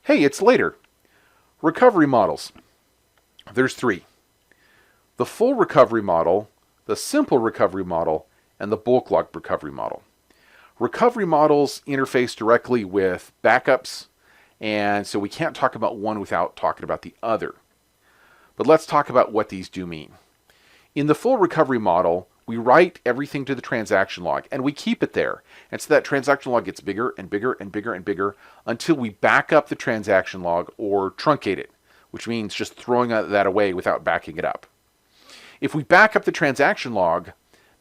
Hey, it's later. Recovery models. There's three. The full recovery model, the simple recovery model, and the bulk log recovery model. Recovery models interface directly with backups, and so we can't talk about one without talking about the other. But let's talk about what these do mean. In the full recovery model, we write everything to the transaction log, and we keep it there. And so that transaction log gets bigger and bigger and bigger and bigger until we back up the transaction log or truncate it, which means just throwing that away without backing it up. If we back up the transaction log,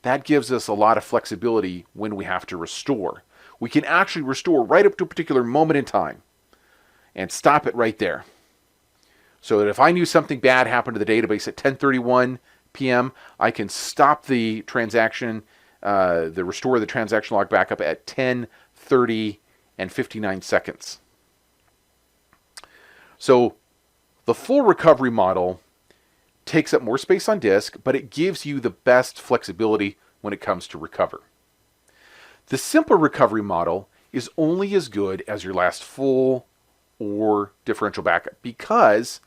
that gives us a lot of flexibility when we have to restore. We can actually restore right up to a particular moment in time and stop it right there. So that if I knew something bad happened to the database at 10:31 p.m., I can stop the transaction, the restore the transaction log backup at 10:30 and 59 seconds. So the full recovery model takes up more space on disk, but it gives you the best flexibility when it comes to recover. The simple recovery model is only as good as your last full or differential backup because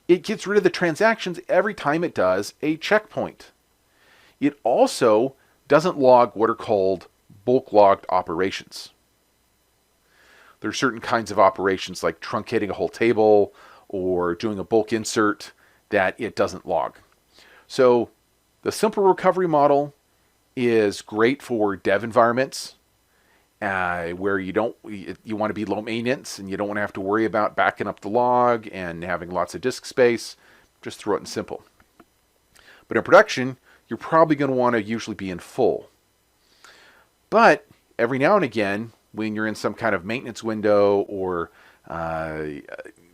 it gets rid of the transactions every time it does a checkpoint. It also doesn't log what are called bulk logged operations. There are certain kinds of operations like truncating a whole table or doing a bulk insert that it doesn't log. So the simple recovery model is great for dev environments where you want to be low maintenance and you don't want to have to worry about backing up the log and having lots of disk space. Just throw it in simple. But in production, you're probably going to want to usually be in full. But every now and again, when you're in some kind of maintenance window or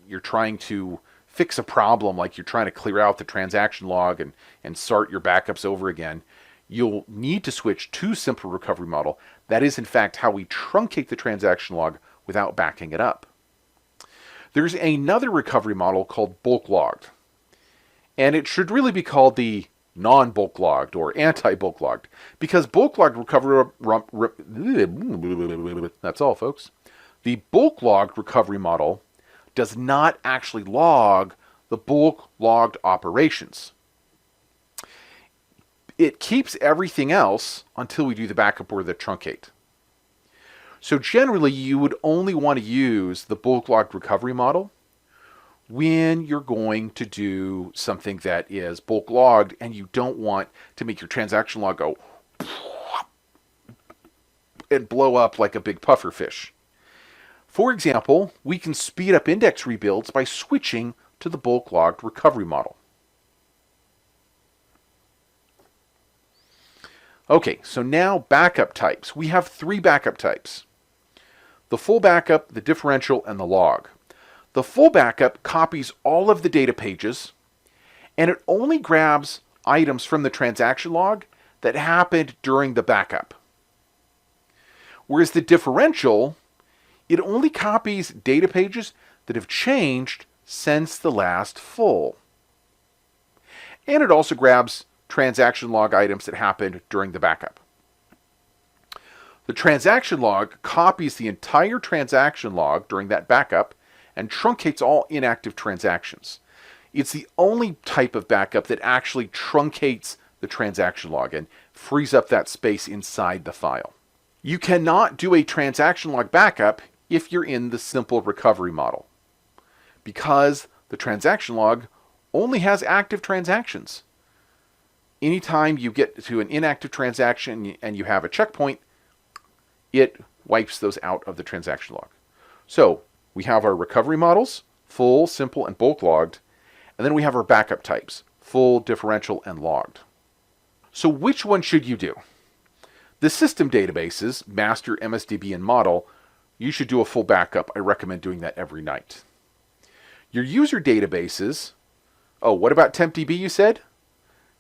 you're trying to fix a problem, like you're trying to clear out the transaction log and start your backups over again, you'll need to switch to simple recovery model. That is, in fact, how we truncate the transaction log without backing it up. There's another recovery model called bulk logged, and it should really be called the non-bulk logged or anti-bulk logged, because bulk logged recovery, that's all, folks. The bulk logged recovery model does not actually log the bulk logged operations. It keeps everything else until we do the backup or the truncate. So generally, you would only want to use the bulk logged recovery model when you're going to do something that is bulk logged and you don't want to make your transaction log go and blow up like a big puffer fish. For example, we can speed up index rebuilds by switching to the bulk logged recovery model. Okay, so now backup types. We have three backup types: the full backup, the differential, and the log. The full backup copies all of the data pages, and it only grabs items from the transaction log that happened during the backup. Whereas the differential, it only copies data pages that have changed since the last full. And it also grabs transaction log items that happened during the backup. The transaction log copies the entire transaction log during that backup and truncates all inactive transactions. It's the only type of backup that actually truncates the transaction log and frees up that space inside the file. You cannot do a transaction log backup if you're in the simple recovery model, because the transaction log only has active transactions. Anytime you get to an inactive transaction and you have a checkpoint, it wipes those out of the transaction log. So we have our recovery models, full, simple, and bulk logged, and then we have our backup types, full, differential, and logged. So which one should you do? The system databases, master, MSDB, and model, you should do a full backup. I recommend doing that every night. Your user databases, oh, what about TempDB you said?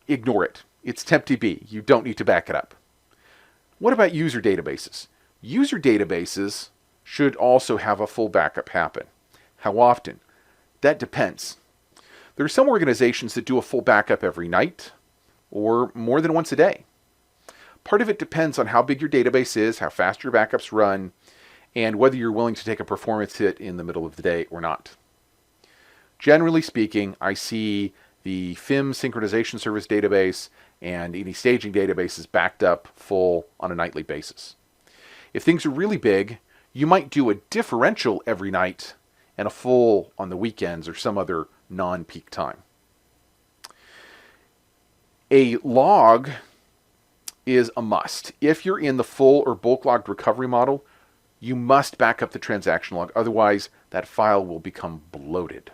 Ignore it. It's TempDB. You don't need to back it up. What about user databases? User databases should also have a full backup happen. How often? That depends. There are some organizations that do a full backup every night or more than once a day. Part of it depends on how big your database is, how fast your backups run, and whether you're willing to take a performance hit in the middle of the day or not. Generally speaking, I see the FIM synchronization service database and any staging databases backed up full on a nightly basis. If things are really big, you might do a differential every night and a full on the weekends or some other non-peak time. A log is a must. If you're in the full or bulk logged recovery model, you must back up the transaction log. Otherwise, that file will become bloated.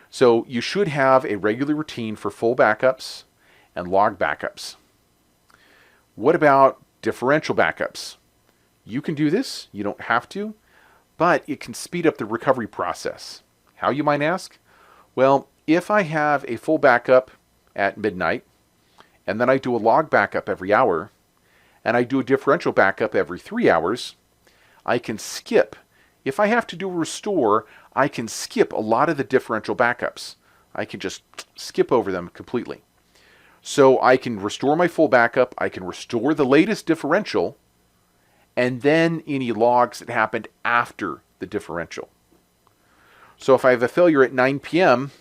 So you should have a regular routine for full backups and log backups. What about differential backups? You can do this. You don't have to, but it can speed up the recovery process. How, you might ask? Well, if I have a full backup at midnight, and then I do a log backup every hour, and I do a differential backup every 3 hours, I can skip. If I have to do a restore, I can skip a lot of the differential backups. I can just skip over them completely. So I can restore my full backup, I can restore the latest differential, and then any logs that happened after the differential. So if I have a failure at 9 p.m.,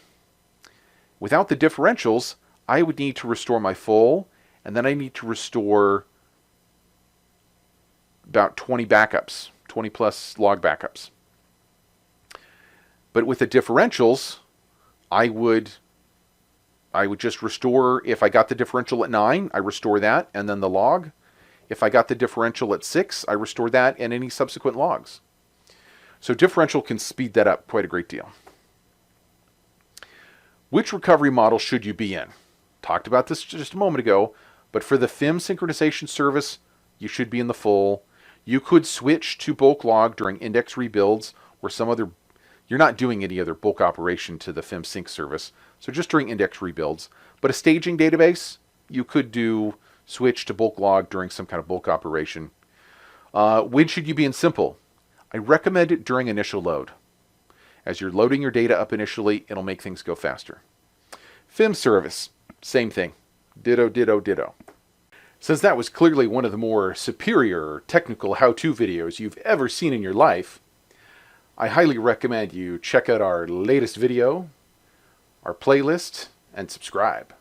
without the differentials, I would need to restore my full, and then I need to restore about 20 backups, 20 plus log backups. But with the differentials, I would just restore, if I got the differential at 9, I restore that, and then the log. If I got the differential at 6, I restore that and any subsequent logs. So differential can speed that up quite a great deal. Which recovery model should you be in? Talked about this just a moment ago, but for the FIM synchronization service, you should be in the full. You could switch to bulk log during index rebuilds or some other. You're not doing any other bulk operation to the FIM sync service, so just during index rebuilds. But a staging database, you could switch to bulk log during some kind of bulk operation. When should you be in simple? I recommend it during initial load. As you're loading your data up initially, it'll make things go faster. FIM service, same thing. Ditto, ditto, ditto. Since that was clearly one of the more superior technical how-to videos you've ever seen in your life, I highly recommend you check out our latest video, our playlist, and subscribe.